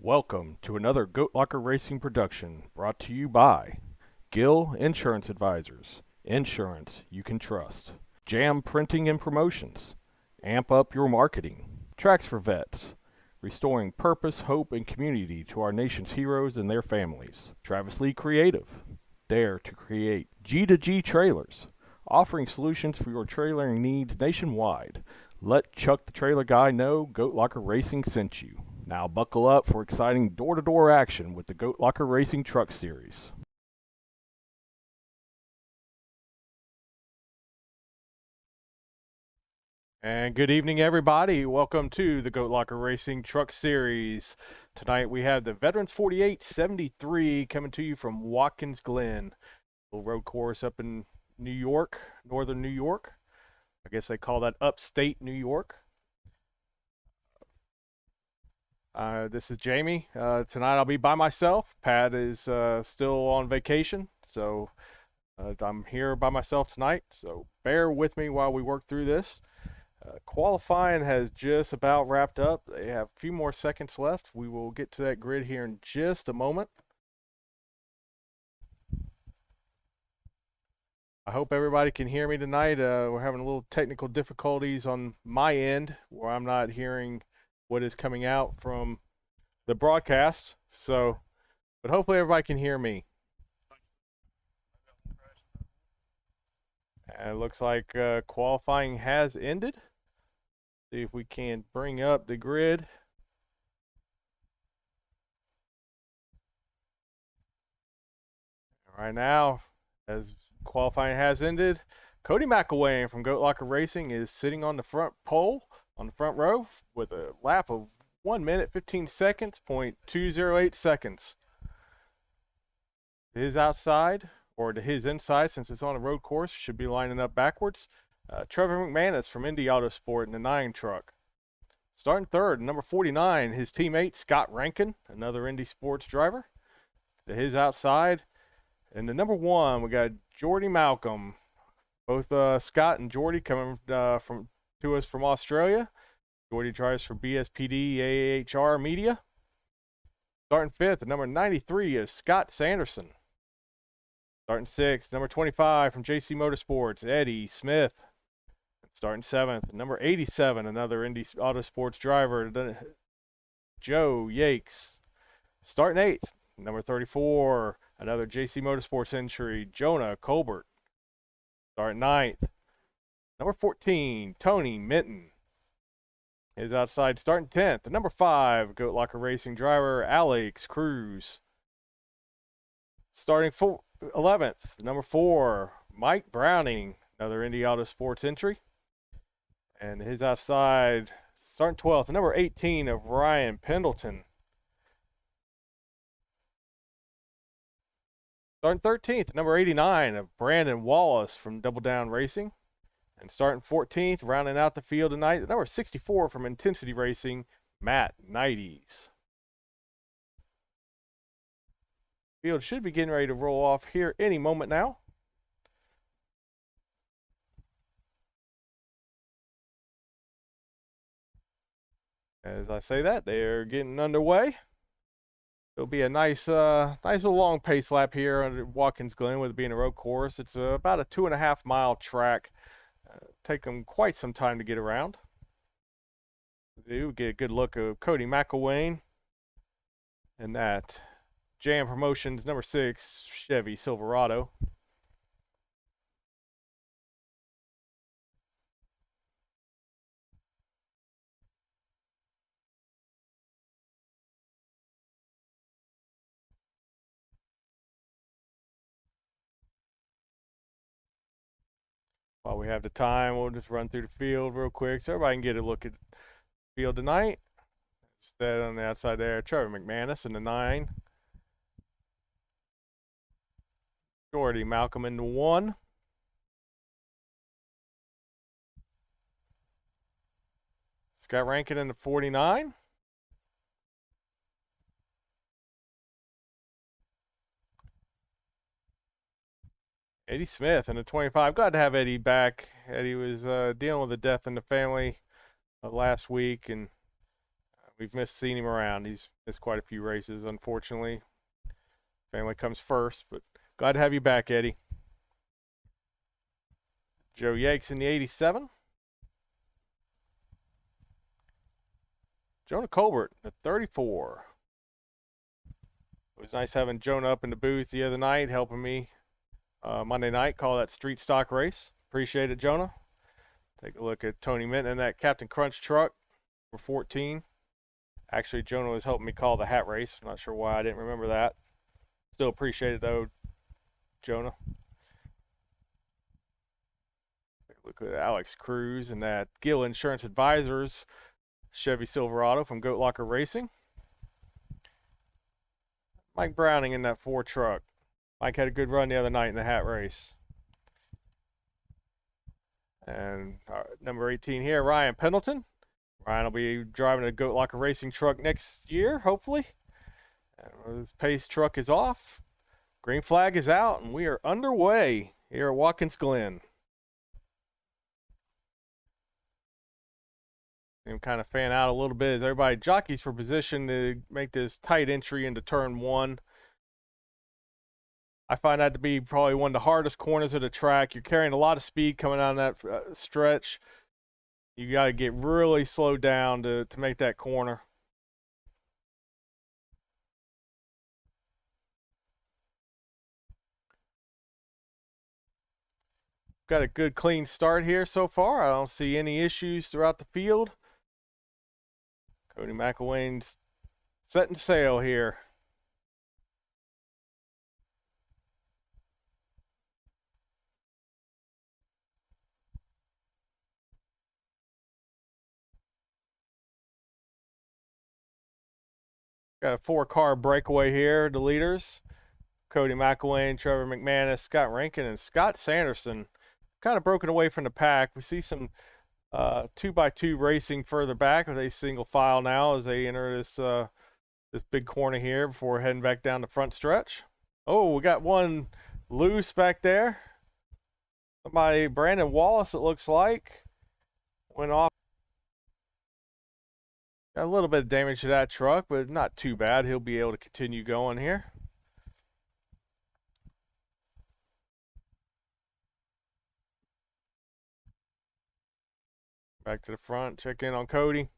Welcome to another Goat Locker Racing production brought to you by Gill Insurance Advisors. Insurance you can trust. Jam Printing and Promotions. Amp up your marketing. Tracks for Vets. Restoring purpose, hope, and community to our nation's heroes and their families. Travis Lee Creative. Dare to create. G2G Trailers. Offering solutions for your trailering needs nationwide. Let Chuck the Trailer Guy know Goat Locker Racing sent you. Now buckle up for exciting door-to-door action with the Goat Locker Racing Truck Series. And good evening, everybody. Welcome to the Goat Locker Racing Truck Series. Tonight we have the Veterans 4873 coming to you from Watkins Glen. A little road course up in New York, northern New York. I guess they call that upstate New York. This is Jamie. Tonight I'll be by myself. Pat is still on vacation, so I'm here by myself tonight. So bear with me while we work through this. Qualifying has just about wrapped up. They have a few more seconds left. We will get to that grid here in just a moment. I hope everybody can hear me tonight. We're having a little technical difficulties on my end where I'm not hearing what is coming out from the broadcast. So, but hopefully everybody can hear me. And it looks like qualifying has ended. See if we can bring up the grid. Right now, as qualifying has ended, Cody McElwain from Goat Locker Racing is sitting on the front pole, on the front row, with a lap of 1 minute 15 seconds, 0.208 seconds. To his outside, or to his inside, since it's on a road course, should be lining up backwards. Trevor McManus from Indy Autosport in the 9 truck. Starting third, number 49, his teammate Scott Rankin, another Indy Sports driver. To his outside. And the number 1, we got Jordy Malcolm. Both Scott and Jordy coming to us from Australia. Jordy drives for BSPD AHR Media. Starting 5th, number 93 is Scott Sanderson. Starting 6th, number 25 from JC Motorsports, Eddie Smith. Starting 7th, number 87, another Indy Autosports driver, Joe Yakes. Starting 8th, number 34, another JC Motorsports entry, Jonah Colbert. Starting 9th, number 14, Tony Minton. His outside starting 10th, the number 5, Goat Locker Racing driver, Alex Cruz. Starting 11th, number 4, Mike Browning, another Indy Autosports entry. And his outside, starting 12th, the number 18 of Ryan Pendleton. Starting 13th, number 89 of Brandon Wallace from Double Down Racing. And starting 14th, rounding out the field tonight, the number 64 from Intensity Racing, Matt Knighties. Field should be getting ready to roll off here any moment now. As I say that, they're getting underway. It'll be a nice little long pace lap here under Watkins Glen, with it being a road course. It's about a 2.5 mile track. Take them quite some time to get around. We get a good look of Cody McElwain and that Jam Promotions number 6 Chevy Silverado. While we have the time, we'll just run through the field real quick so everybody can get a look at the field tonight. Instead, on the outside there, Trevor McManus in the 9. Jordy Malcolm in the 1. Scott Rankin in the 49. Eddie Smith in the 25. Glad to have Eddie back. Eddie was dealing with a death in the family last week, and We've seen him around. He's missed quite a few races, unfortunately. Family comes first, but glad to have you back, Eddie. Joe Yakes in the 87. Jonah Colbert at 34. It was nice having Jonah up in the booth the other night, helping me Monday night call that street stock race. Appreciate it, Jonah. Take a look at Tony Minton in that Captain Crunch truck for 14. Actually, Jonah was helping me call the hat race. I'm not sure why I didn't remember that. Still appreciate it, though, Jonah. Take a look at Alex Cruz and that Gill Insurance Advisors Chevy Silverado from Goat Locker Racing. Mike Browning in that Ford truck. Mike had a good run the other night in the hat race. And number 18 here, Ryan Pendleton. Ryan will be driving a Goat Locker Racing truck next year, hopefully. And his pace truck is off. Green flag is out, and we are underway here at Watkins Glen. And kind of fan out a little bit as everybody jockeys for position to make this tight entry into turn 1. I find that to be probably one of the hardest corners of the track. You're carrying a lot of speed coming down that stretch. You got to get really slowed down to make that corner. Got a good clean start here so far. I don't see any issues throughout the field. Cody McElwain's setting sail here. Got a 4-car breakaway here, the leaders. Cody McElwain, Trevor McManus, Scott Rankin, and Scott Sanderson. Kind of broken away from the pack. We see some 2x2 racing further back with a single file now as they enter this big corner here before heading back down the front stretch. Oh, we got one loose back there. Somebody, Brandon Wallace, it looks like, went off. Got a little bit of damage to that truck, but not too bad. He'll be able to continue going here. Back to the front, check in on Cody.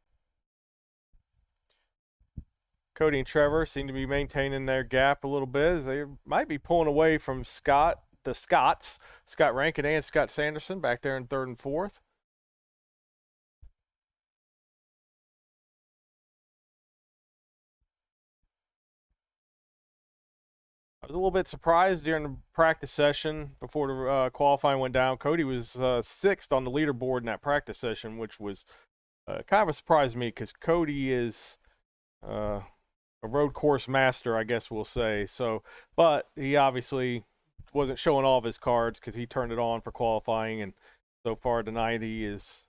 Cody and Trevor seem to be maintaining their gap a little bit as they might be pulling away from Scott, the Scotts, Scott Rankin and Scott Sanderson back there in 3rd and 4th. I was a little bit surprised during the practice session before the qualifying went down. Cody was 6th on the leaderboard in that practice session, which was kind of a surprise to me because Cody is a road course master, I guess we'll say. So, but he obviously wasn't showing all of his cards because he turned it on for qualifying, and so far tonight he is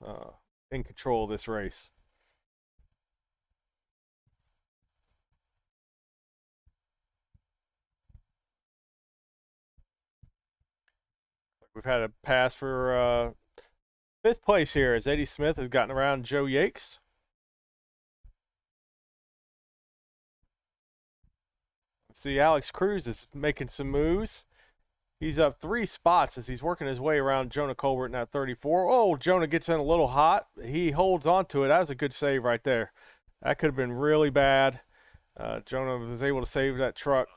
in control of this race. We've had a pass for 5th place here as Eddie Smith has gotten around Joe Yakes. See, Alex Cruz is making some moves. He's up 3 spots as he's working his way around Jonah Colbert in that 34. Oh, Jonah gets in a little hot. He holds on to it. That was a good save right there. That could have been really bad. Jonah was able to save that truck.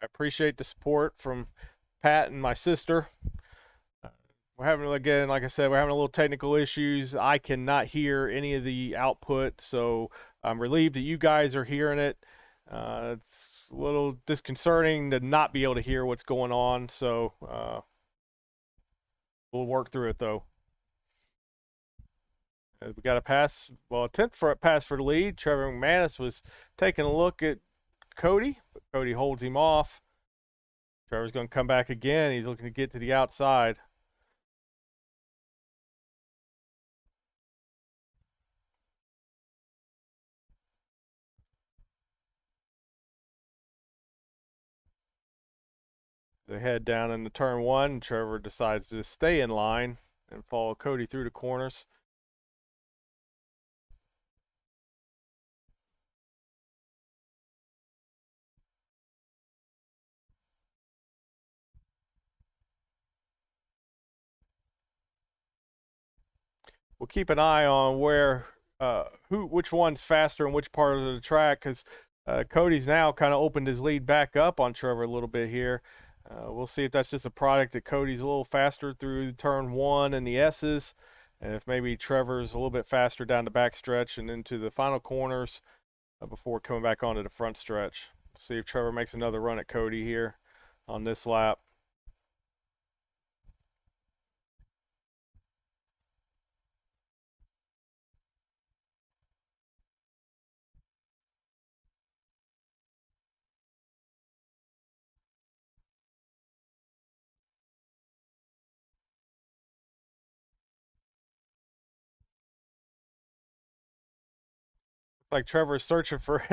I appreciate the support from Pat and my sister. We're having, again, like I said, we're having a little technical issues. I cannot hear any of the output, so I'm relieved that you guys are hearing it. It's a little disconcerting to not be able to hear what's going on, so we'll work through it, though. We got a pass, well, attempt for a pass for the lead. Trevor McManus was taking a look at Cody, but Cody holds him off. Trevor's going to come back again. He's looking to get to the outside. They head down into turn one. Trevor decides to stay in line and follow Cody through the corners. We'll keep an eye on which one's faster in which part of the track, because Cody's now kind of opened his lead back up on Trevor a little bit here. We'll see if that's just a product that Cody's a little faster through turn one and the S's, and if maybe Trevor's a little bit faster down the back stretch and into the final corners before coming back onto the front stretch. See if Trevor makes another run at Cody here on this lap. Like Trevor's searching for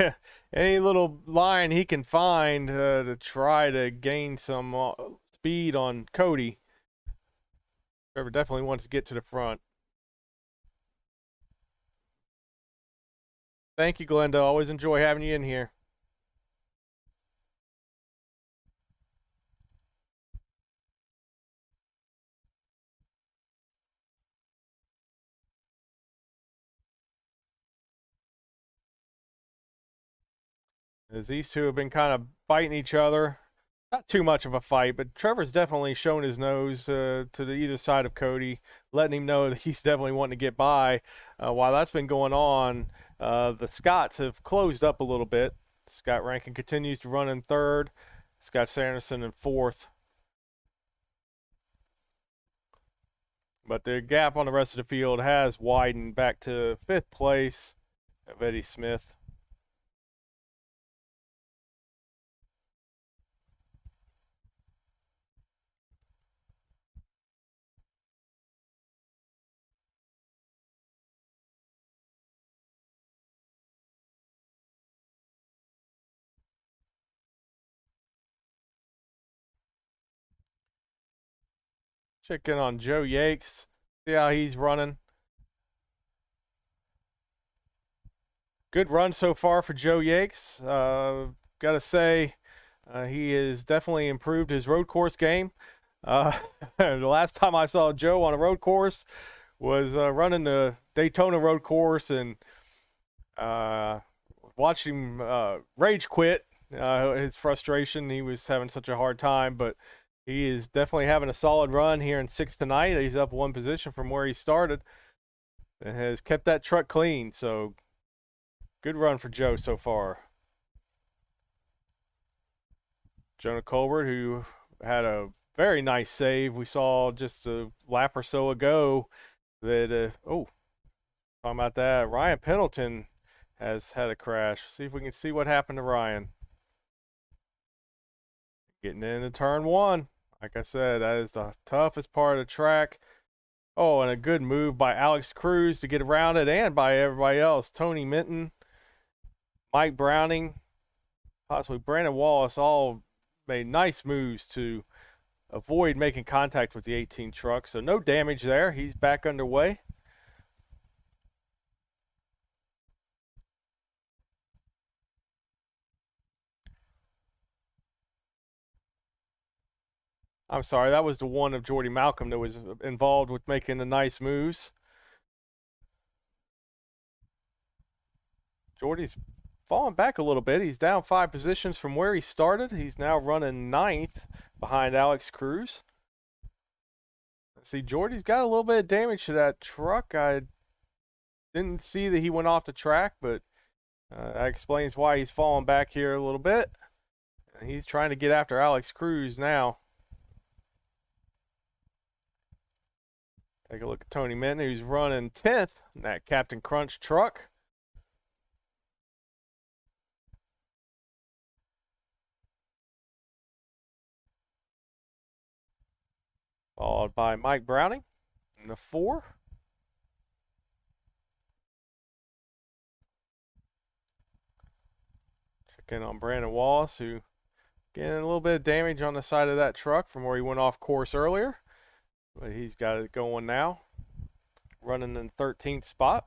any little line he can find to try to gain some speed on Cody. Trevor definitely wants to get to the front. Thank you, Glenda. Always enjoy having you in here. As these two have been kind of fighting each other. Not too much of a fight, but Trevor's definitely shown his nose to the either side of Cody, letting him know that he's definitely wanting to get by. While that's been going on, the Scotts have closed up a little bit. Scott Rankin continues to run in third. Scott Sanderson in fourth. But the gap on the rest of the field has widened back to fifth place of Eddie Smith. Check in on Joe Yakes. See how he's running. Good run so far for Joe Yakes. Gotta say, he has definitely improved his road course game. The last time I saw Joe on a road course was running the Daytona road course, and watched him rage quit his frustration. He was having such a hard time, but he is definitely having a solid run here in sixth tonight. He's up one position from where he started and has kept that truck clean. So good run for Joe so far. Jonah Colbert, who had a very nice save. We saw just a lap or so ago that, talking about that, Ryan Pendleton has had a crash. See if we can see what happened to Ryan. Getting into turn one. Like I said, that is the toughest part of the track. Oh, and a good move by Alex Cruz to get around it, and by everybody else. Tony Minton, Mike Browning, possibly Brandon Wallace, all made nice moves to avoid making contact with the 18 truck. So no damage there. He's back underway. I'm sorry, that was the one of Jordy Malcolm that was involved with making the nice moves. Jordy's falling back a little bit. He's down 5 positions from where he started. He's now running 9th behind Alex Cruz. See, Jordy's got a little bit of damage to that truck. I didn't see that he went off the track, but that explains why he's falling back here a little bit. And he's trying to get after Alex Cruz now. Take a look at Tony Minton, who's running 10th in that Captain Crunch truck. Followed by Mike Browning in the 4. Check in on Brandon Wallace, who Getting a little bit of damage on the side of that truck from where he went off course earlier. But he's got it going now. Running in 13th spot,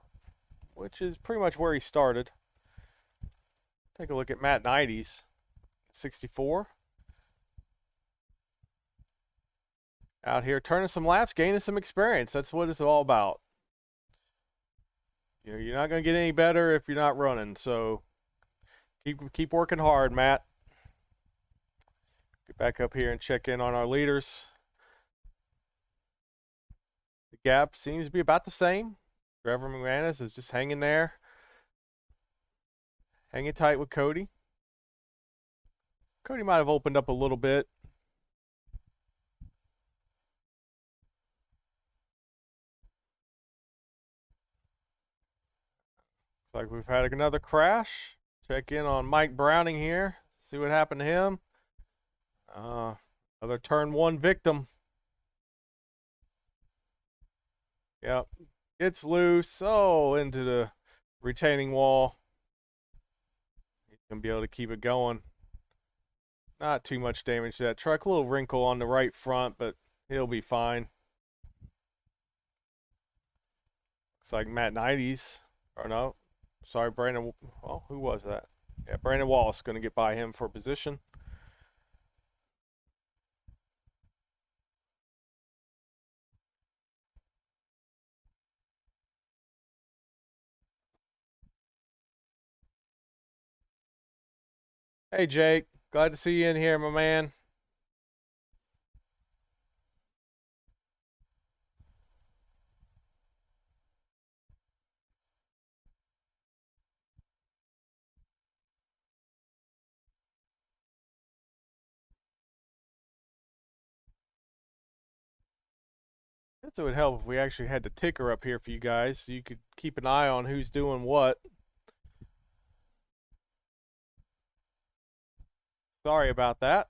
which is pretty much where he started. Take a look at Matt 90s, 64. Out here turning some laps, gaining some experience. That's what it's all about. You know, you're not going to get any better if you're not running. So keep working hard, Matt. Get back up here and check in on our leaders. The gap seems to be about the same. Trevor McManus is just hanging there. Hanging tight with Cody. Cody might have opened up a little bit. Looks like we've had another crash. Check in on Mike Browning here. See what happened to him. Another turn one victim. Yep. Gets loose. Oh, into the retaining wall. He's going to be able to keep it going. Not too much damage to that truck. A little wrinkle on the right front, but he'll be fine. Looks like Matt 90s. Or no. Sorry, Brandon. Well, who was that? Yeah, Brandon Wallace going to get by him for position. Hey, Jake. Glad to see you in here, my man. It would help if we actually had the ticker up here for you guys so you could keep an eye on who's doing what. Sorry about that.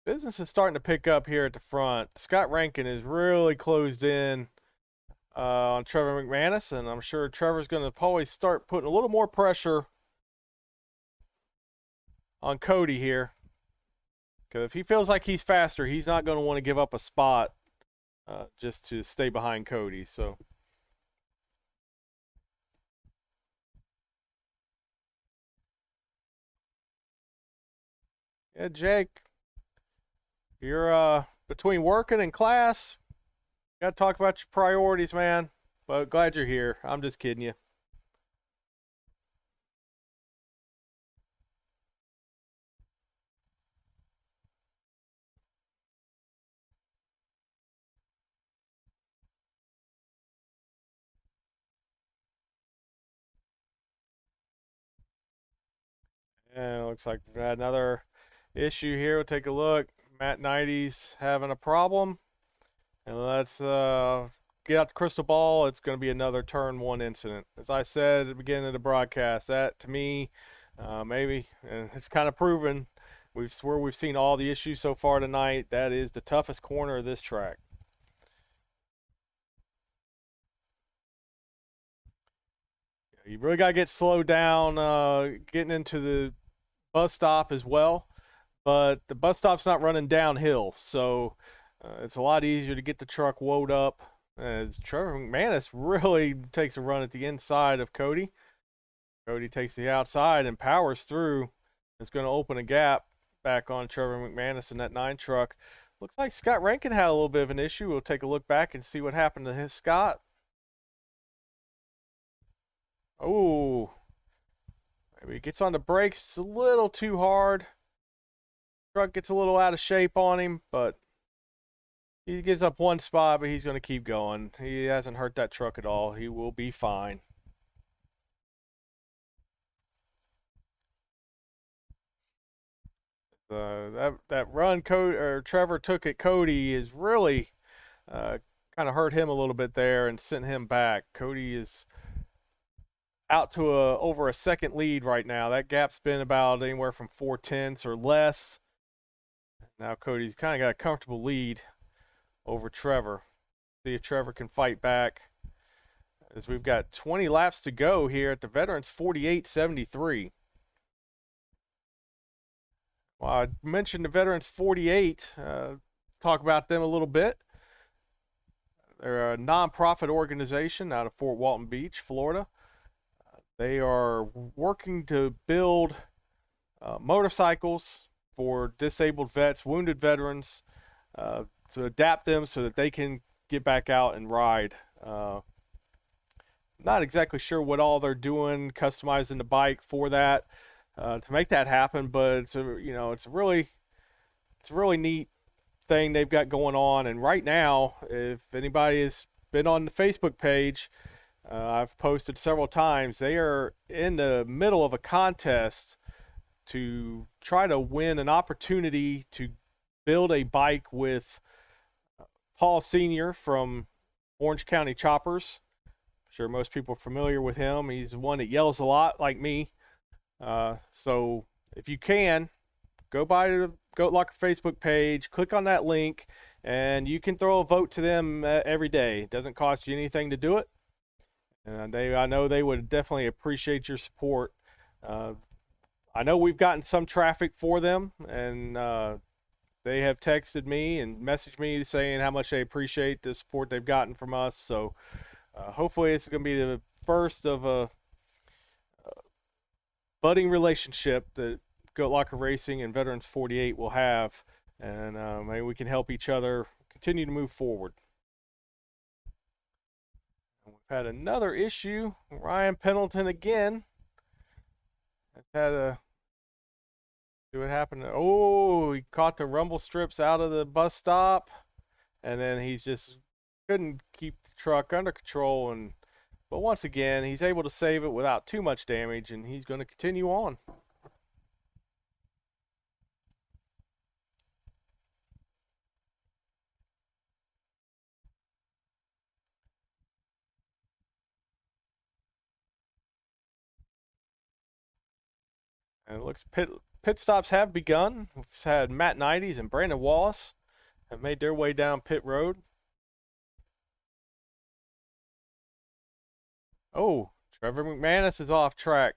Business is starting to pick up here at the front. Scott Rankin is really closed in on Trevor McManus, and I'm sure Trevor's going to probably start putting a little more pressure on Cody here. Because if he feels like he's faster, he's not going to want to give up a spot just to stay behind Cody. So yeah, Jake, you're between working and class. Got to talk about your priorities, man. But glad you're here. I'm just kidding you. And it looks like we've had another issue here. We'll take a look. Matt 90's having a problem. And let's get out the crystal ball. It's going to be another turn one incident. As I said at the beginning of the broadcast, that to me, maybe, and it's kind of proven, we've seen all the issues so far tonight. That is the toughest corner of this track. You really got to get slowed down getting into the bus stop as well. But the bus stop's not running downhill, so it's a lot easier to get the truck woed up. As Trevor McManus really takes a run at the inside of Cody. Cody takes the outside and powers through. It's going to open a gap back on Trevor McManus in that 9 truck. Looks like Scott Rankin had a little bit of an issue. We'll take a look back and see what happened to his Scott. Oh, maybe he gets on the brakes. It's a little too hard. Truck gets a little out of shape on him, but he gives up one spot, but he's going to keep going. He hasn't hurt that truck at all. He will be fine. That run Trevor took at Cody is really kind of hurt him a little bit there and sent him back. Cody is out to over a second lead right now. That gap's been about anywhere from 4/10 or less. Now Cody's kind of got a comfortable lead over Trevor. See if Trevor can fight back. as we've got 20 laps to go here at the Veterans 48.73. Well, I mentioned the Veterans 48. Talk about them a little bit. They're a nonprofit organization out of Fort Walton Beach, Florida. They are working to build motorcycles for disabled vets, wounded veterans, to adapt them so that they can get back out and ride. Not exactly sure what all they're doing, customizing the bike for that to make that happen, but it's a really neat thing they've got going on. And right now, if anybody has been on the Facebook page, I've posted several times, they are in the middle of a contest to try to win an opportunity to build a bike with Paul Sr. from Orange County Choppers. I'm sure most people are familiar with him. He's the one that yells a lot like me. So if you can, go by the Goat Locker Facebook page, click on that link, and you can throw a vote to them every day. It doesn't cost you anything to do it. And I know they would definitely appreciate your support. I know we've gotten some traffic for them, and they have texted me and messaged me saying how much they appreciate the support they've gotten from us. So hopefully it's going to be the first of a budding relationship that Goat Locker Racing and Veterans 48 will have, and maybe we can help each other continue to move forward. And we've had another issue. Ryan Pendleton again has had a see what happened. Oh, he caught the rumble strips out of the bus stop, and then he's just couldn't keep the truck under control. But once again, he's able to save it without too much damage, and he's going to continue on. And it looks pit stops have begun. We've had Matt Knighties and Brandon Wallace have made their way down pit road. Oh, Trevor McManus is off track.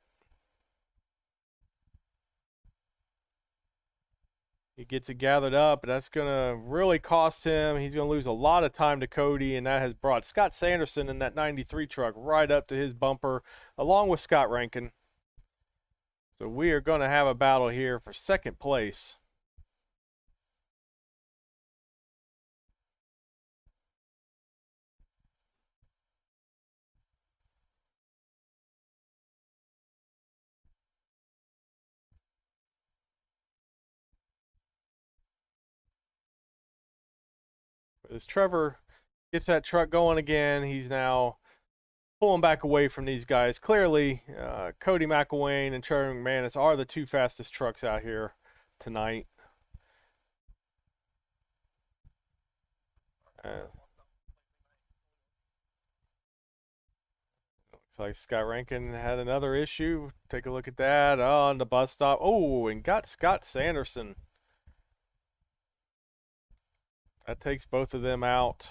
He gets it gathered up, but that's going to really cost him. He's going to lose a lot of time to Cody, and that has brought Scott Sanderson in that 93 truck right up to his bumper, along with Scott Rankin. So we are going to have a battle here for second place. As Trevor gets that truck going again, he's now pulling back away from these guys. Clearly, Cody McElwain and Trevor McManus are the two fastest trucks out here tonight. Looks like Scott Rankin had another issue. Take a look at that on the bus stop. Oh, and got Scott Sanderson. That takes both of them out.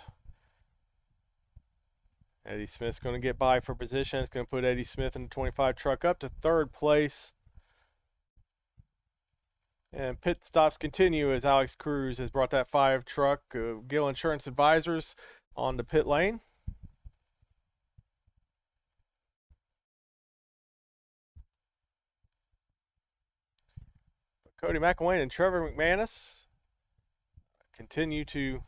Eddie Smith's going to get by for position. It's going to put Eddie Smith in the 25 truck up to third place. And pit stops continue as Alex Cruz has brought that 5 truck, Gill Insurance Advisors, on the pit lane. Cody McElwain and Trevor McManus continue to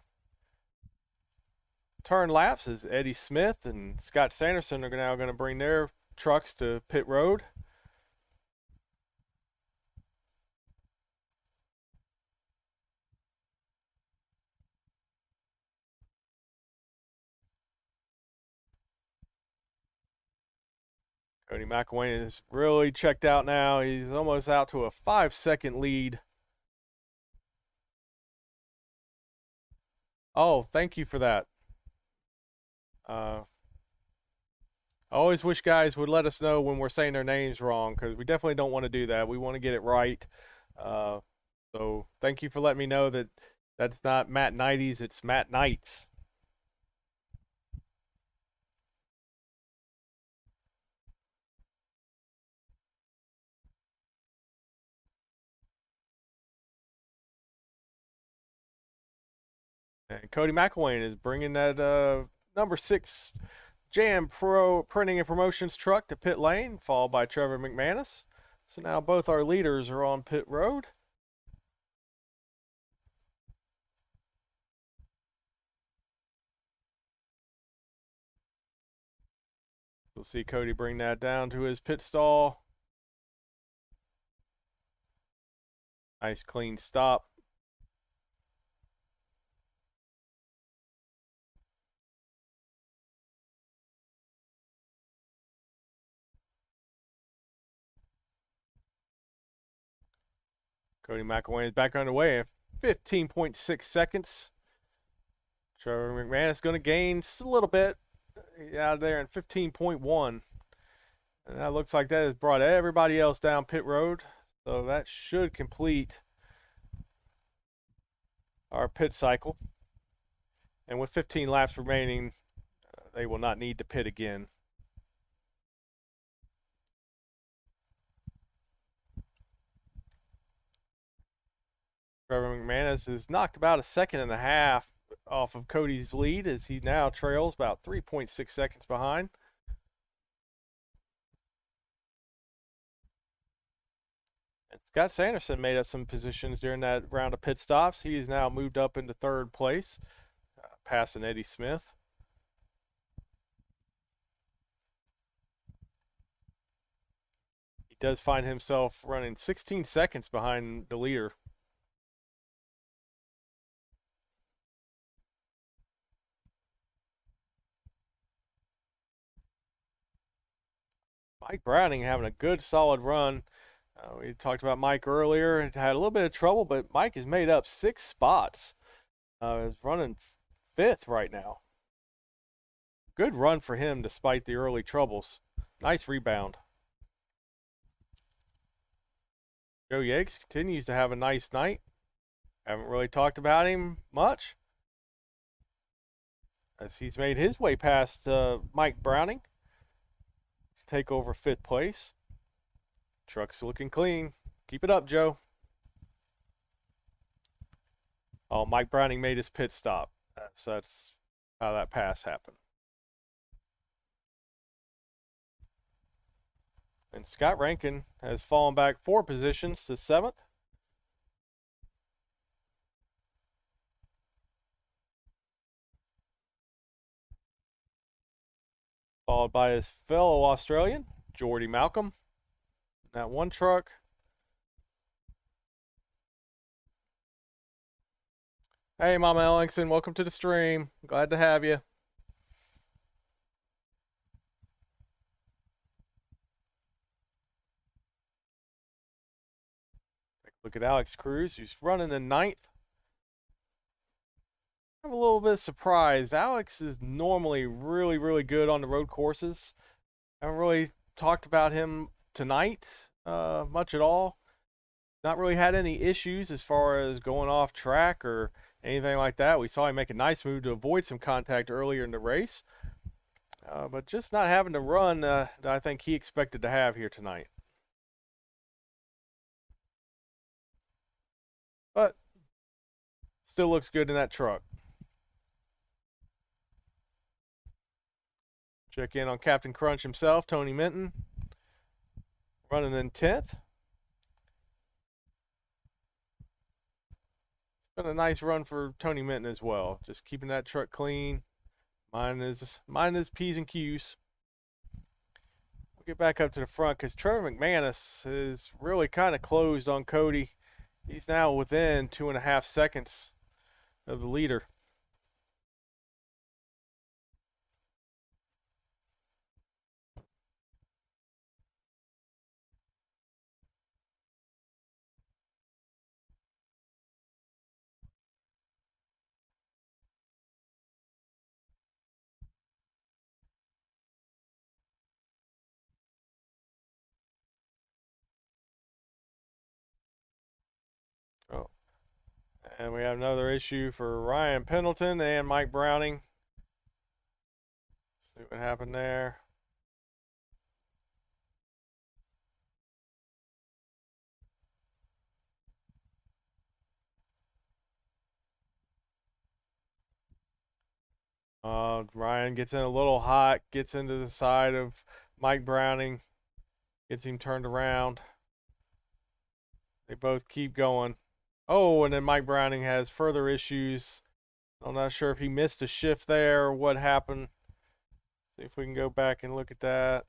turn laps as Eddie Smith and Scott Sanderson are now going to bring their trucks to pit road. Cody McElwain is really checked out now. He's almost out to a 5-second lead. Oh, thank you for that. I always wish guys would let us know when we're saying their names wrong, because we definitely don't want to do that. We want to get it right. So thank you for letting me know that that's not Matt Knighties, it's Matt Knights. And Cody McElwain is bringing that number 6 Jam Pro Printing and Promotions truck to pit lane, followed by Trevor McManus. So now both our leaders are on pit road. We'll see Cody bring that down to his pit stall. Nice clean stop. Cody McElwain is back underway at 15.6 seconds. Trevor McManus is going to gain just a little bit out of there in 15.1. And that looks like that has brought everybody else down pit road. So that should complete our pit cycle. And with 15 laps remaining, they will not need to pit again. Trevor McManus has knocked about a second and a half off of Cody's lead as he now trails about 3.6 seconds behind. And Scott Sanderson made up some positions during that round of pit stops. He has now moved up into third place, passing Eddie Smith. He does find himself running 16 seconds behind the leader. Mike Browning having a good solid run. We talked about Mike earlier. It had a little bit of trouble, but Mike has made up 6 spots. Is running 5th right now. Good run for him despite the early troubles. Nice rebound. Joe Yates continues to have a nice night. Haven't really talked about him much, as he's made his way past Mike Browning to take over 5th place. Truck's looking clean. Keep it up, Joe. Oh, Mike Browning made his pit stop. So that's how that pass happened. And Scott Rankin has fallen back 4 positions to 7th. Followed by his fellow Australian, Jordy Malcolm. That one truck. Hey, Mama Ellingson, welcome to the stream. Glad to have you. Take a look at Alex Cruz, who's running in 9th. I'm a little bit surprised. Alex is normally really good on the road courses. I haven't really talked about him tonight much at all. Not really had any issues as far as going off track or anything like that. We saw him make a nice move to avoid some contact earlier in the race. But just not having the run that I think he expected to have here tonight. But still looks good in that truck. Check in on Captain Crunch himself, Tony Minton, running in 10th. It's been a nice run for Tony Minton as well. Just keeping that truck clean. Mine is P's and Q's. We'll get back up to the front because Trevor McManus is really kind of closed on Cody. He's now within 2.5 seconds of the leader. Oh, and we have another issue for Ryan Pendleton and Mike Browning. See what happened there. Ryan gets in a little hot, gets into the side of Mike Browning, gets him turned around. They both keep going. Oh, and then Mike Browning has further issues. I'm not sure if he missed a shift there or what happened. See if we can go back and look at that.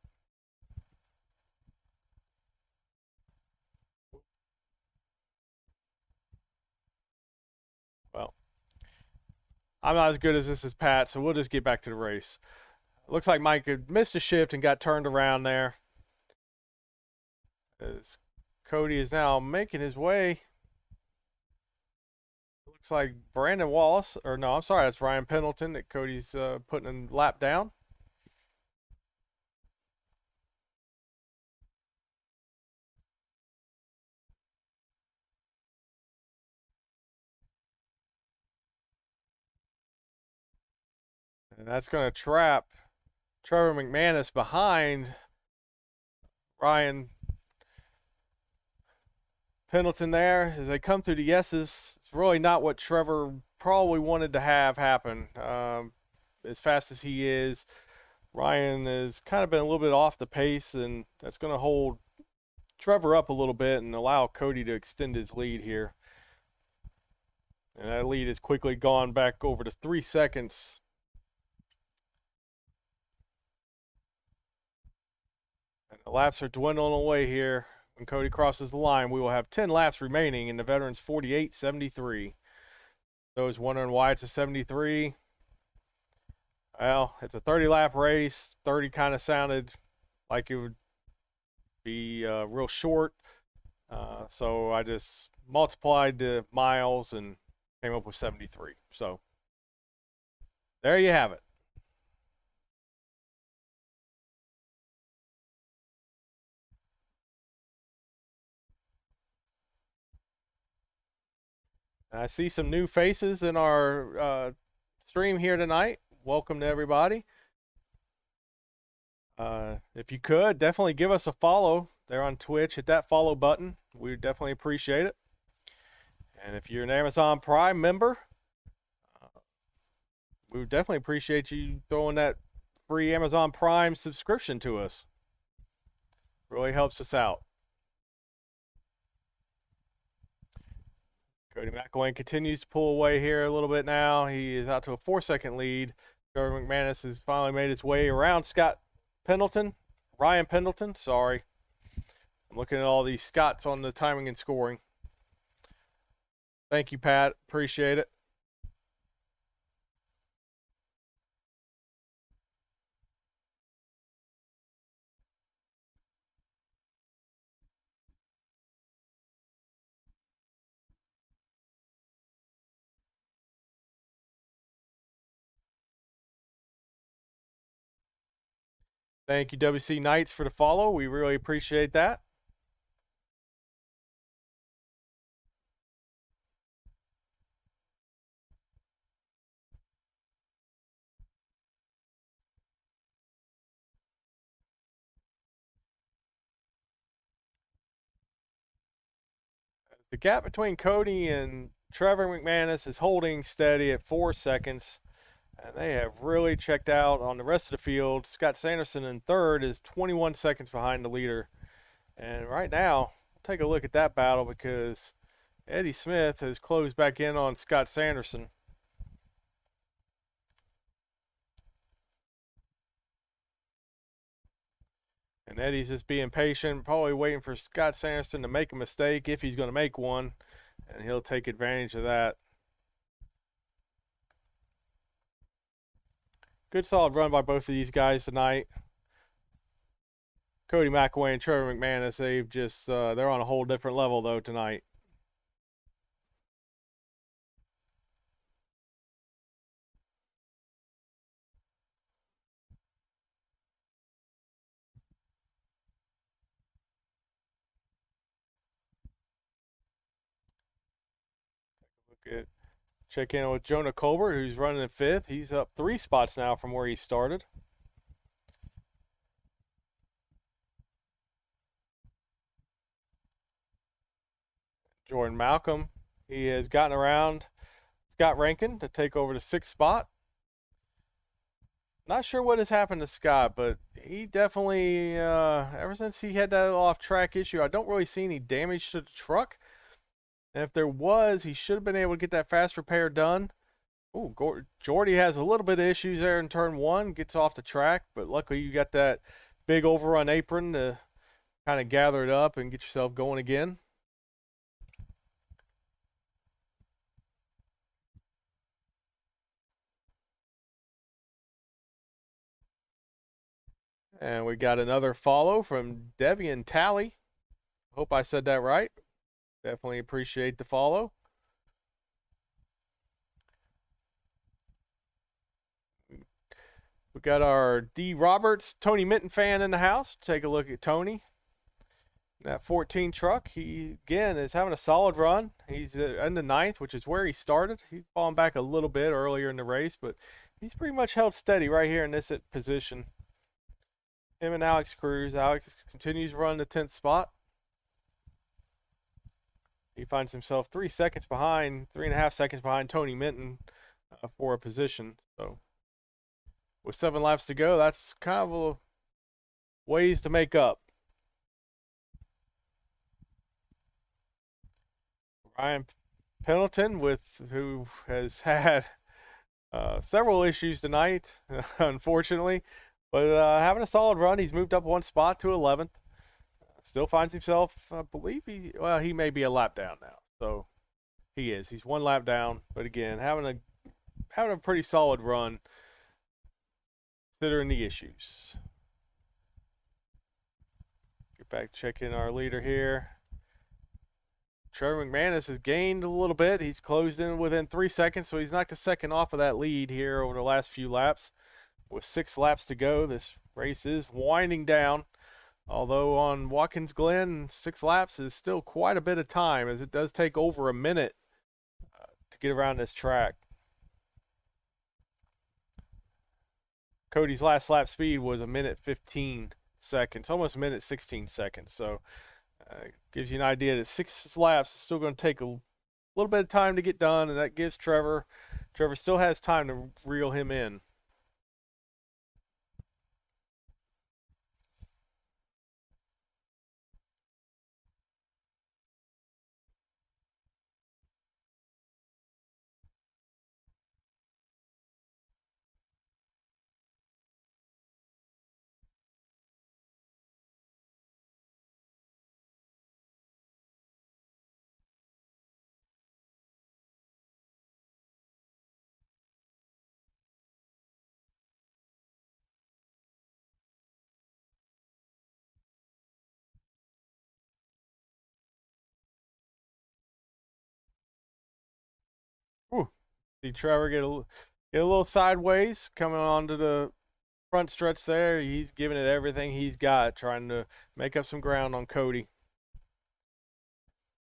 Well, I'm not as good as this as Pat, so we'll just get back to the race. Looks like Mike had missed a shift and got turned around there. As Cody is now making his way. Looks like Brandon Wallace, or no, I'm sorry, that's Ryan Pendleton that Cody's putting a lap down. And that's going to trap Trevor McManus behind Ryan Pendleton there as they come through the yeses. It's really not what Trevor probably wanted to have happen. As fast as he is, Ryan has kind of been a little bit off the pace, and that's going to hold Trevor up a little bit and allow Cody to extend his lead here. And that lead has quickly gone back over to 3 seconds. And the laps are dwindling away here. When Cody crosses the line, we will have 10 laps remaining in the veterans 48.73. Those wondering why it's a 73. Well, it's a 30-lap race. 30 kind of sounded like it would be real short. So I just multiplied the miles and came up with 73. So there you have it. I see some new faces in our stream here tonight. Welcome to everybody. If you could, definitely give us a follow there on Twitch. Hit that follow button. We would definitely appreciate it. And if you're an Amazon Prime member, we would definitely appreciate you throwing that free Amazon Prime subscription to us. Really helps us out. Cody McElwain continues to pull away here a little bit now. He is out to a 4-second lead. Trevor McManus has finally made his way around Ryan Pendleton, sorry. I'm looking at all these Scotts on the timing and scoring. Thank you, Pat. Appreciate it. Thank you, WC Knights, for the follow. We really appreciate that. The gap between Cody and Trevor McManus is holding steady at 4 seconds. And they have really checked out on the rest of the field. Scott Sanderson in third is 21 seconds behind the leader. And right now, take a look at that battle because Eddie Smith has closed back in on Scott Sanderson. And Eddie's just being patient, probably waiting for Scott Sanderson to make a mistake if he's going to make one. And he'll take advantage of that. Good solid run by both of these guys tonight. Cody McElwain and Trevor McManus, they've just, they're on a whole different level though tonight. Look at, check in with Jonah Colbert, who's running in fifth. He's up 3 spots now from where he started. Jordan Malcolm, he has gotten around Scott Rankin to take over the 6th spot. Not sure what has happened to Scott, but he definitely, ever since he had that off track issue, I don't really see any damage to the truck. And if there was, he should have been able to get that fast repair done. Ooh, Jordy has a little bit of issues there in turn one, gets off the track, but luckily you got that big overrun apron to kind of gather it up and get yourself going again. And we got another follow from Devian Talley. Hope I said that right. Definitely appreciate the follow. We got our D. Roberts, Tony Minton fan in the house. Take a look at Tony. That 14 truck, he again is having a solid run. He's in the ninth, which is where he started. He's fallen back a little bit earlier in the race, but he's pretty much held steady right here in this position. Him and Alex Cruz. Alex continues to run the 10th spot. He finds himself 3 seconds behind, 3.5 seconds behind Tony Minton for a position. So with 7 laps to go, that's kind of a ways to make up. Ryan Pendleton, who has had several issues tonight, unfortunately, but having a solid run. He's moved up 1 spot to 11th. Still finds himself, I believe he may be a lap down now. So he is. He's 1 lap down, but again, having a pretty solid run considering the issues. Get back checking our leader here. Trevor McManus has gained a little bit. He's closed in within 3 seconds, so he's knocked a second off of that lead here over the last few laps. With 6 laps to go, this race is winding down. Although on Watkins Glen, 6 laps is still quite a bit of time, as it does take over a minute to get around this track. Cody's last lap speed was 1:15 seconds, almost 1:16 seconds. So gives you an idea that 6 laps is still going to take a little bit of time to get done, and that gives Trevor still has time to reel him in. Whew. See Trevor get a little sideways coming onto the front stretch there. He's giving it everything he's got, trying to make up some ground on Cody.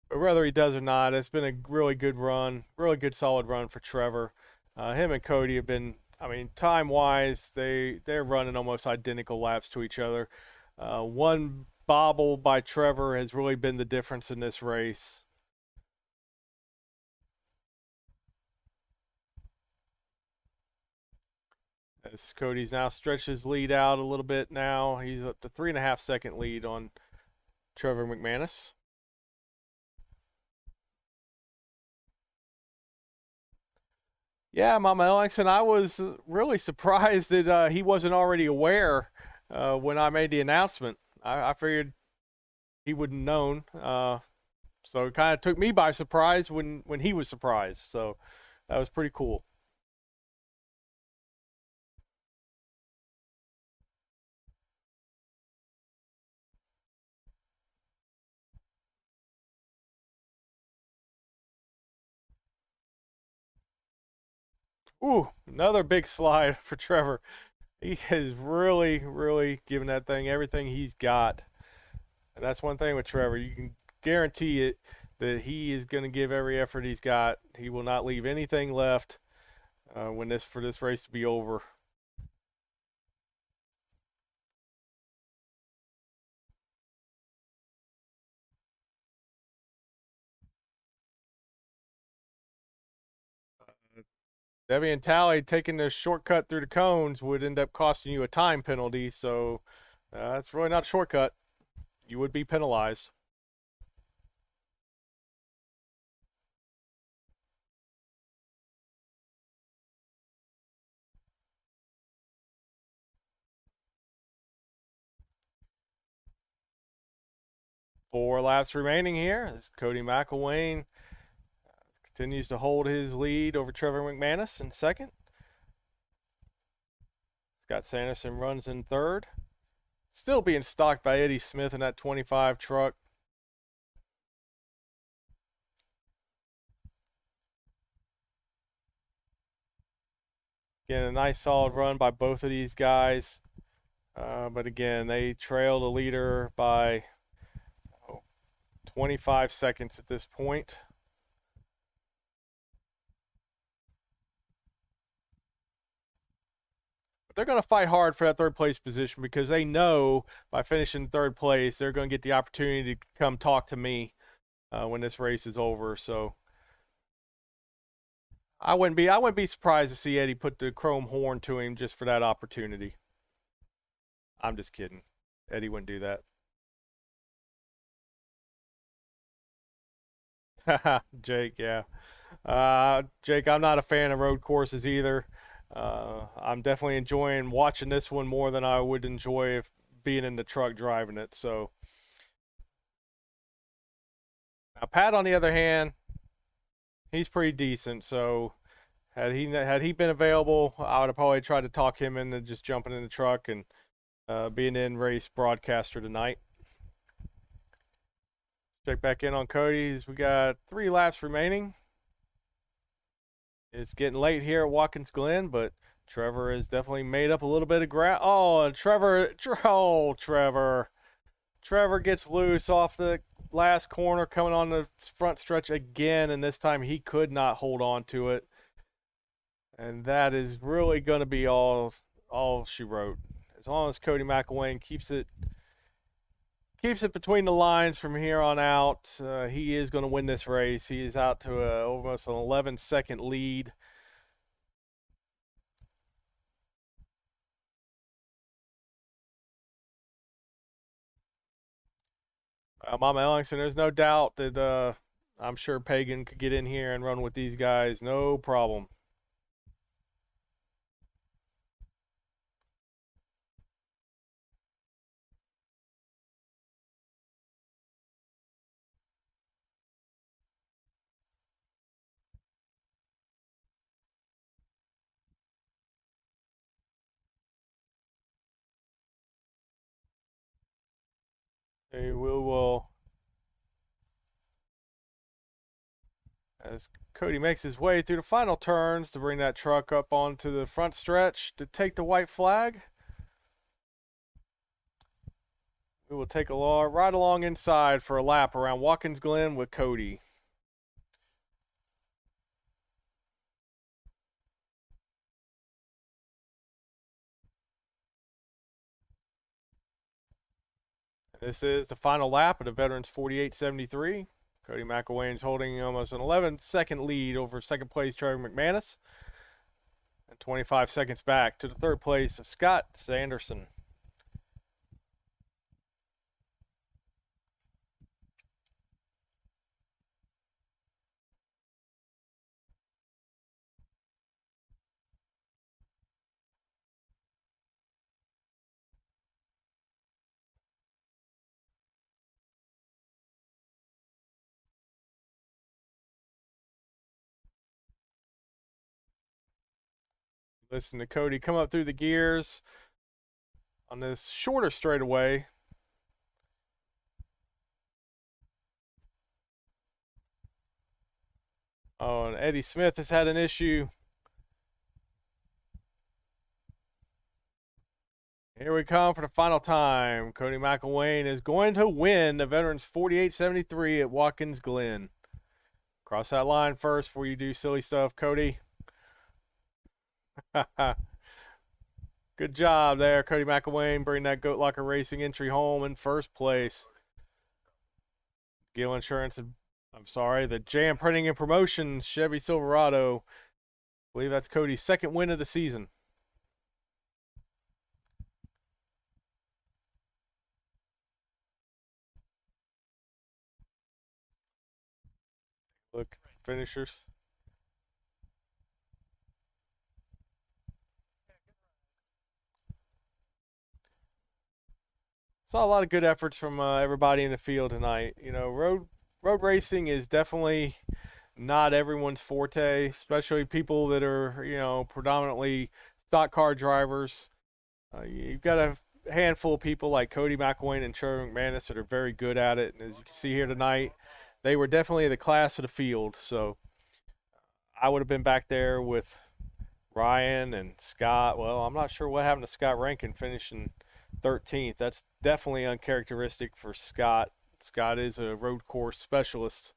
But whether he does or not, it's been a really good run, really good solid run for Trevor. Him and Cody have been, I mean, time-wise, they're running almost identical laps to each other. One bobble by Trevor has really been the difference in this race. As Cody's now stretched his lead out a little bit now. He's up to 3.5 second lead on Trevor McManus. Yeah, Mama Alex, and I was really surprised that he wasn't already aware when I made the announcement. I figured he wouldn't known. So it kind of took me by surprise when he was surprised. So that was pretty cool. Ooh, another big slide for Trevor. He has really, really given that thing everything he's got. And that's one thing with Trevor. You can guarantee it that he is going to give every effort he's got. He will not leave anything left for this race to be over. Devian Talley taking the shortcut through the cones would end up costing you a time penalty, so that's really not a shortcut. You would be penalized. Four laps remaining here as Cody McElwain continues to hold his lead over Trevor McManus in second. Scott Sanderson runs in third. Still being stalked by Eddie Smith in that 25 truck. Again, a nice solid run by both of these guys. But again, they trail the leader by 25 seconds at this point. But they're going to fight hard for that third place position because they know by finishing third place, they're going to get the opportunity to come talk to me when this race is over. So I wouldn't be surprised to see Eddie put the chrome horn to him just for that opportunity. I'm just kidding. Eddie wouldn't do that. Jake, yeah. Jake, I'm not a fan of road courses either. I'm definitely enjoying watching this one more than I would enjoy if being in the truck driving it. So now Pat, on the other hand, he's pretty decent. So had he been available, I would have probably tried to talk him into just jumping in the truck and being in race broadcaster tonight. Check back in on Cody's. We got 3 laps remaining. It's getting late here at Watkins Glen, but Trevor has definitely made up a little bit of ground. Oh, and Trevor gets loose off the last corner coming on the front stretch again, and this time he could not hold on to it. And that is really going to be all she wrote. As long as Cody McElwain keeps it between the lines from here on out, he is going to win this race. He is out to almost an 11-second lead. Mama Ellingson, there's no doubt that I'm sure Pagan could get in here and run with these guys. No problem. We will, as Cody makes his way through the final turns to bring that truck up onto the front stretch to take the white flag. We will take a ride along inside for a lap around Watkins Glen with Cody. This is the final lap of the Veterans 48.73. Cody McElwain's holding almost an 11-second lead over second place Trevor McManus, and 25 seconds back to the third place of Scott Sanderson. Listen to Cody come up through the gears on this shorter straightaway. Oh, and Eddie Smith has had an issue. Here we come for the final time. Cody McElwain is going to win the Veterans 48.73 at Watkins Glen. Cross that line first before you do silly stuff, Cody. Good job there, Cody McElwain. Bring that Goat Locker Racing entry home in first place. Gill Insurance, the Jam Printing and Promotions Chevy Silverado believe that's Cody's second win of the season. Look, finishers. Saw a lot of good efforts from everybody in the field tonight. You know, road racing is definitely not everyone's forte, especially people that are, you know, predominantly stock car drivers. You've got a handful of people like Cody McElwain and Trevor McManus that are very good at it. And as you can see here tonight, they were definitely the class of the field. So I would have been back there with Ryan and Scott. Well, I'm not sure what happened to Scott Rankin finishing 13th. That's definitely uncharacteristic for Scott. Scott is a road course specialist.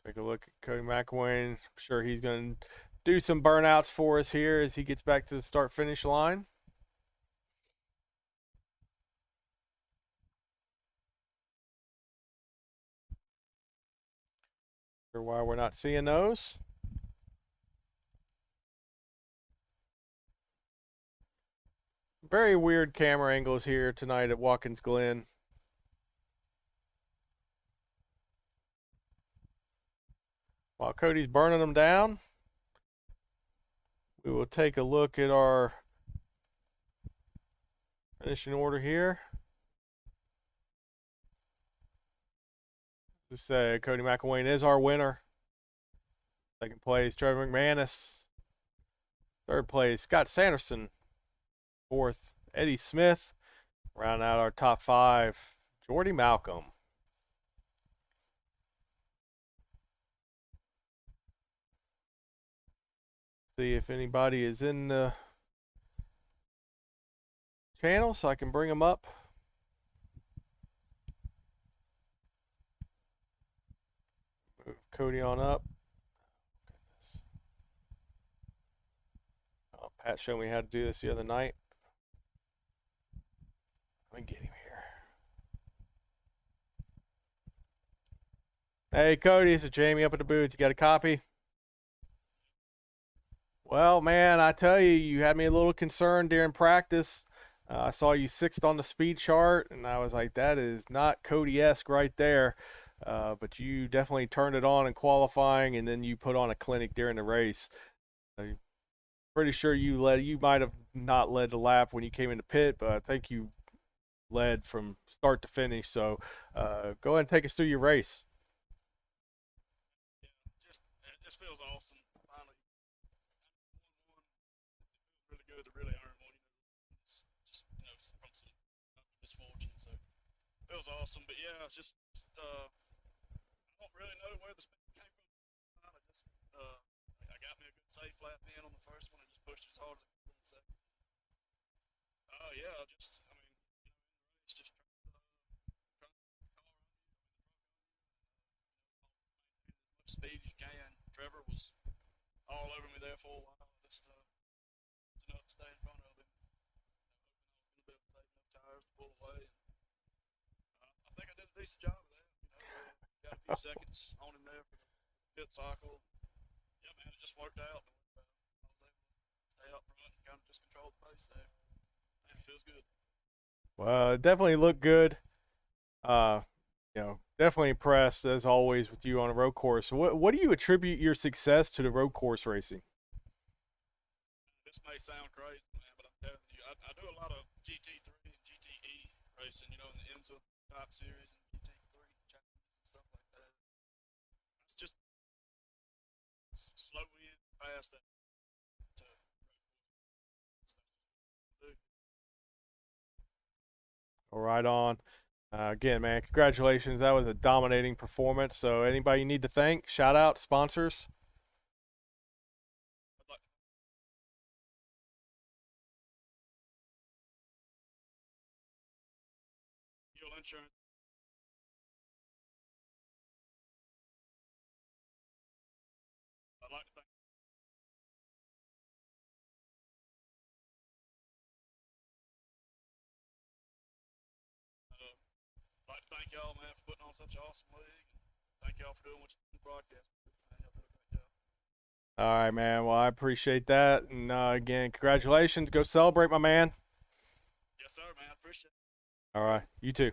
Take a look at Cody McElwain. I'm sure he's going to do some burnouts for us here as he gets back to the start finish line. Sure why we're not seeing those. Very weird camera angles here tonight at Watkins Glen. While Cody's burning them down, we will take a look at our finishing order here. Just say Cody McElwain is our winner. Second place, Trevor McManus. Third place, Scott Sanderson. Fourth, Eddie Smith. Round out our top five, Jordy Malcolm. See if anybody is in the channel so I can bring them up. Move Cody on up. Oh, Pat showed me how to do this the other night. Let me get him here. Hey, Cody, this is Jamie up at the booth. You got a copy? Well, man, I tell you, you had me a little concerned during practice. I saw you sixth on the speed chart, and I was like, that is not Cody-esque right there. But you definitely turned it on in qualifying, and then you put on a clinic during the race. I'm pretty sure you might have not led the lap when you came into pit, but I think you led from start to finish. So go ahead and take us through your race. It just feels awesome. Finally, really good to really earn one. Just from some misfortune, so it feels awesome. But yeah, it's just I don't really know where the speed came from. I got me a good safe lap in on the first one and just pushed as hard as I could on the second. Oh yeah, it's just trying to car on you, as much speed as you can. Trevor was all over me there for a while. Just enough to stay in front of him. Hoping I was going to be able to take enough tires to pull away. I think I did a decent job of that. Got a few seconds on him there for the pit cycle. Yeah, man, it just worked out. I was able to stay up front and kind of just control the pace there. Man, it feels good. Well, it definitely looked good. Definitely impressed as always with you on a road course. What do you attribute your success to the road course racing? This may sound crazy, man, but I'm telling you, I do a lot of GT3 and GTE racing, in the IMSA type series and GT3 challenges and stuff like that. It's just slow in, fast out to do. All right, on. Again, man, congratulations. That was a dominating performance. So, anybody you need to thank, shout out, sponsors. I'd like fuel insurance. I'd like to thank I'd like to thank y'all, man, for putting on such an awesome league. Thank y'all for doing what you do in broadcast. Man, y'all do a great job. All right, man. Well, I appreciate that. And again, congratulations. Go celebrate, my man. Yes, sir, man. Appreciate it. All right. You too.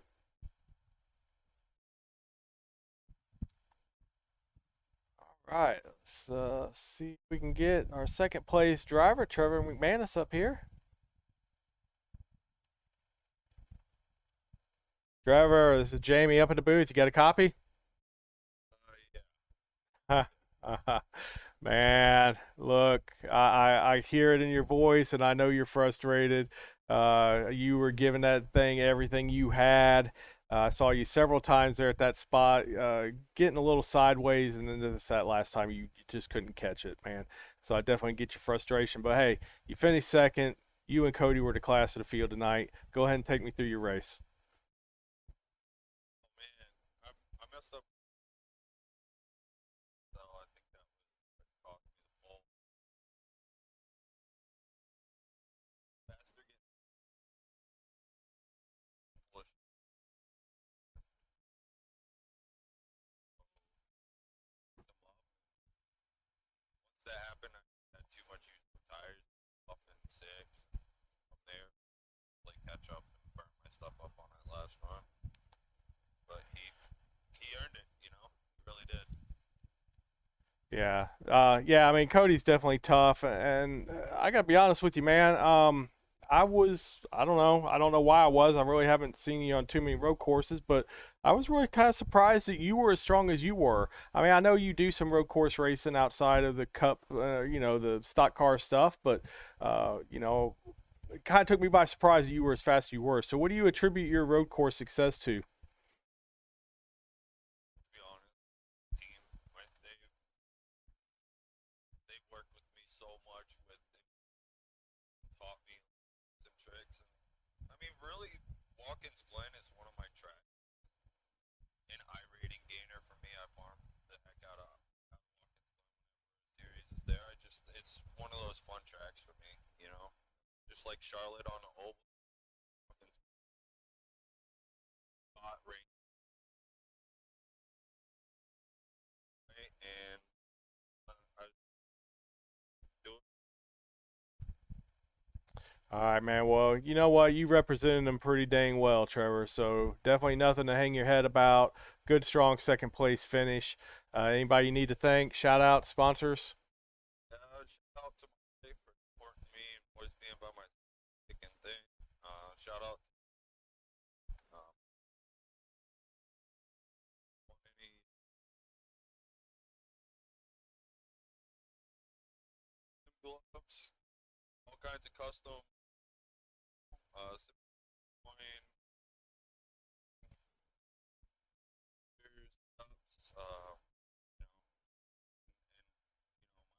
All right. Let's see if we can get our second place driver, Trevor McManus, up here. Trevor, this is Jamie up in the booth. You got a copy? Yeah. Man, look, I hear it in your voice, and I know you're frustrated. You were giving that thing everything you had. I saw you several times there at that spot, getting a little sideways, and then that last time you just couldn't catch it, man. So I definitely get your frustration. But hey, you finished second. You and Cody were the class of the field tonight. Go ahead and take me through your race. Oh man, I messed up. So I think that was what cost me the pole. Faster getting pushed. Them up. Once that happened, I had too much use of tires. Off in six. From there, play catch up and burn my stuff up on that last run. But he earned it, you know. He really did. Yeah. Yeah, I mean, Cody's definitely tough, and I gotta be honest with you, man. I don't know. I don't know why I was. I really haven't seen you on too many road courses, but I was really kind of surprised that you were as strong as you were. I mean, I know you do some road course racing outside of the cup, the stock car stuff, but, it kind of took me by surprise that you were as fast as you were. So what do you attribute your road course success to? To be honest, team, right? They worked with me so much. They taught me some tricks, and I mean, really, Watkins Glen is one of my tracks. An I rating gainer for me. I farmed the heck out of Watkins Glen whenever a series is there. It's one of those fun tracks for me, you know. Just like Charlotte on the oval, Watkins hot rate, right? And I do it. All right, man. Well, you know what? You represented them pretty dang well, Trevor. So definitely nothing to hang your head about. Good, strong second place finish. Anybody you need to thank? Shout out sponsors. Shout out to my wife for supporting me and always being by my thick and thing. Shout out to any gloves, all kinds of custom, coin, shoes, cups, and my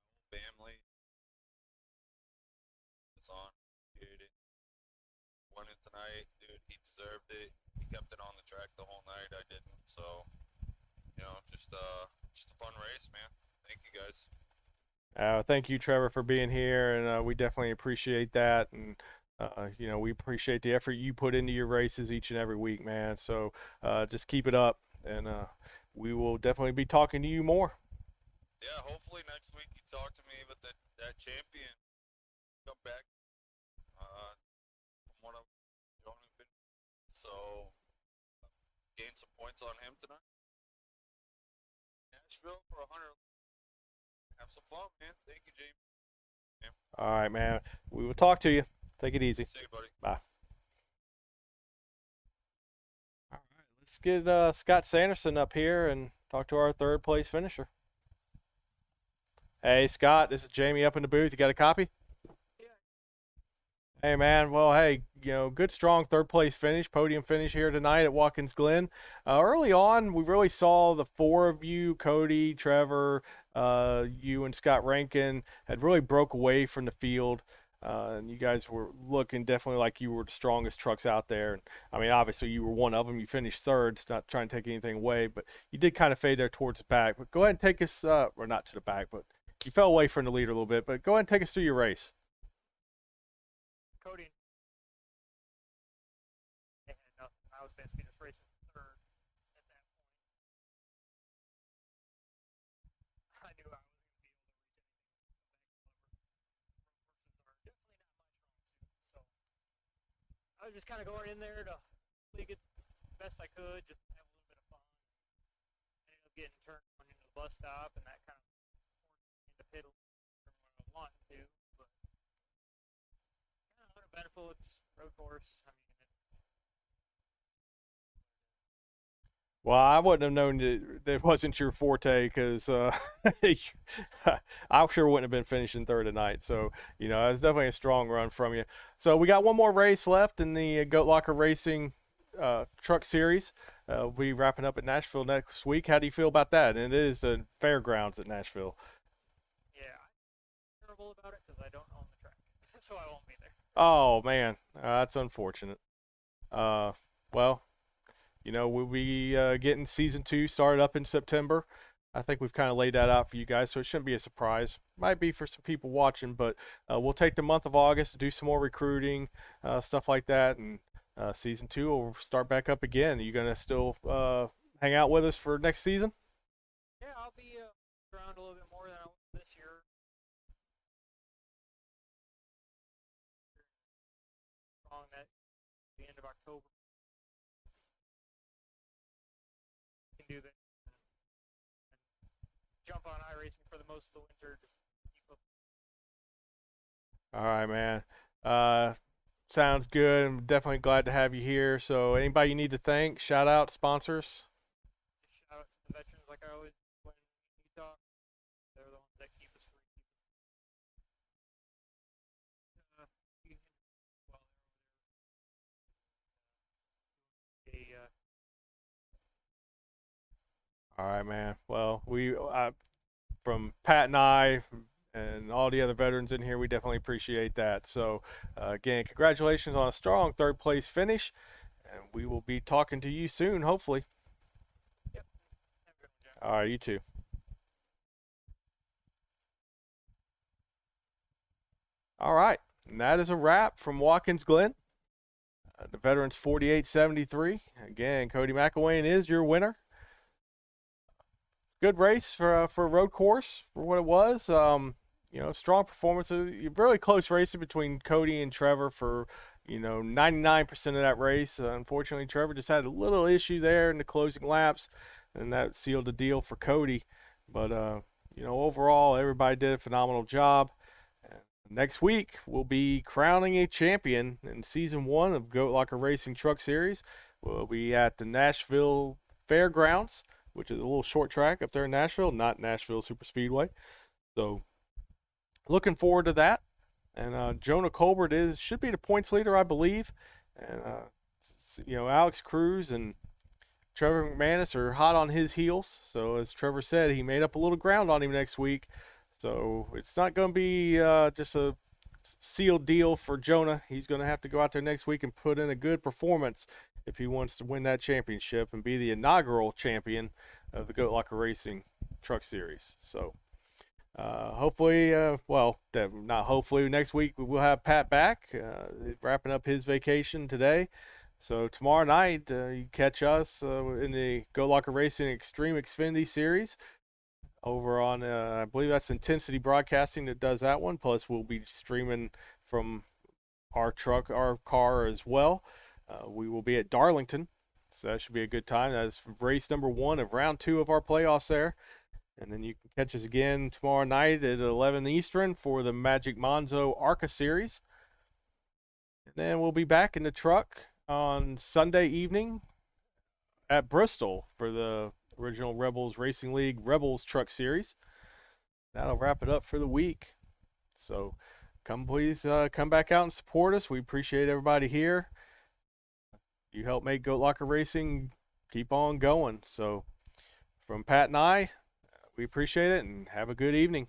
whole family. It's on. Dude, won it tonight, dude. He deserved it. He kept it on the track the whole night. I didn't, so just a fun race, man. Thank you guys. Thank you, Trevor, for being here, and we definitely appreciate that. And we appreciate the effort you put into your races each and every week, man. So just keep it up, and we will definitely be talking to you more. Yeah, hopefully next week you talk to me about that champion come back. From what I'm showing, so gain some points on him tonight. Nashville for 100. Have some fun, man. Thank you, James. Yeah. All right, man. We will talk to you. Take it easy. See you, buddy. Bye. All right, let's get Scott Sanderson up here and talk to our third place finisher. Hey, Scott, this is Jamie up in the booth. You got a copy? Hey, man. Well, hey, good, strong third place finish, podium finish here tonight at Watkins Glen. Early on, we really saw the four of you, Cody, Trevor, you and Scott Rankin, had really broke away from the field. And you guys were looking definitely like you were the strongest trucks out there. And I mean, obviously, you were one of them. You finished third. It's not trying to take anything away, but you did kind of fade there towards the back. But go ahead and take us, or not to the back, but you fell away from the leader a little bit. But go ahead and take us through your race. Cody and I was basically just racing third. I was just kind of going in there to really get the best I could, just have a little bit of fun. I ended up getting turned on into the bus stop, and that kind of forced me into pit a little from what I wanted to. But uneventful. It's road course. I mean, Well, I wouldn't have known that wasn't your forte because I sure wouldn't have been finishing third tonight. So, you know, it's definitely a strong run from you. So, we got one more race left in the Goat Locker Racing Truck Series. We'll be wrapping up at Nashville next week. How do you feel about that? And it is the fairgrounds at Nashville. yeah, I'm terrible about it because I don't own the track, so I won't be there. Oh, man. That's unfortunate. Well, you know, we'll be getting season 2 started up in September. I think we've kind of laid that out for you guys, so it shouldn't be a surprise. Might be for some people watching, but we'll take the month of August to do some more recruiting, stuff like that, and season 2 will start back up again. Are you going to still hang out with us for next season? Yeah, I'll be around a little bit more than I was this year. Strong at the end of October. Can do that. Jump on iRacing for the most of the winter. Just keep up. All right, man. Sounds good. I'm definitely glad to have you here. So, anybody you need to thank, shout out, sponsors? Just shout out to the veterans like I always do when you talk. They're the ones that keep us free. Keep us, well, All right, man. Well, from Pat and I and all the other veterans in here, we definitely appreciate that. So, again, congratulations on a strong third place finish, and we will be talking to you soon, hopefully. Yep. Have a good one, Jeff. All right, you too. All right, and that is a wrap from Watkins Glen. The Veterans 48-73. Again, Cody McElwain is your winner. Good race for a road course for what it was. You know, strong performance. Really close racing between Cody and Trevor for, you know, 99% of that race. Unfortunately, Trevor just had a little issue there in the closing laps, and that sealed the deal for Cody. But, you know, overall, everybody did a phenomenal job. Next week, we'll be crowning a champion in Season 1 of Goat Locker Racing Truck Series. We'll be at the Nashville Fairgrounds, which is a little short track up there in Nashville, not Nashville Super Speedway. So, looking forward to that. And Jonah Colbert should be the points leader, I believe. And, you know, Alex Cruz and Trevor McManus are hot on his heels. So, as Trevor said, he made up a little ground on him next week. So, it's not going to be just a sealed deal for Jonah. He's going to have to go out there next week and put in a good performance if he wants to win that championship and be the inaugural champion of the Goat Locker Racing Truck Series. So, hopefully, well, not hopefully, next week we'll have Pat back, wrapping up his vacation today. So, tomorrow night, you catch us in the Goat Locker Racing Extreme Xfinity Series over on, I believe that's Intensity Broadcasting that does that one. Plus, we'll be streaming from our car as well. We will be at Darlington, so that should be a good time. That is race number 1 of round 2 of our playoffs there. And then you can catch us again tomorrow night at 11 Eastern for the Magic Monzo ARCA Series. And then we'll be back in the truck on Sunday evening at Bristol for the Original Rebels Racing League Rebels Truck Series. That'll wrap it up for the week. So please come back out and support us. We appreciate everybody here. You help make Goat Locker Racing keep on going. So from Pat and I, we appreciate it and have a good evening.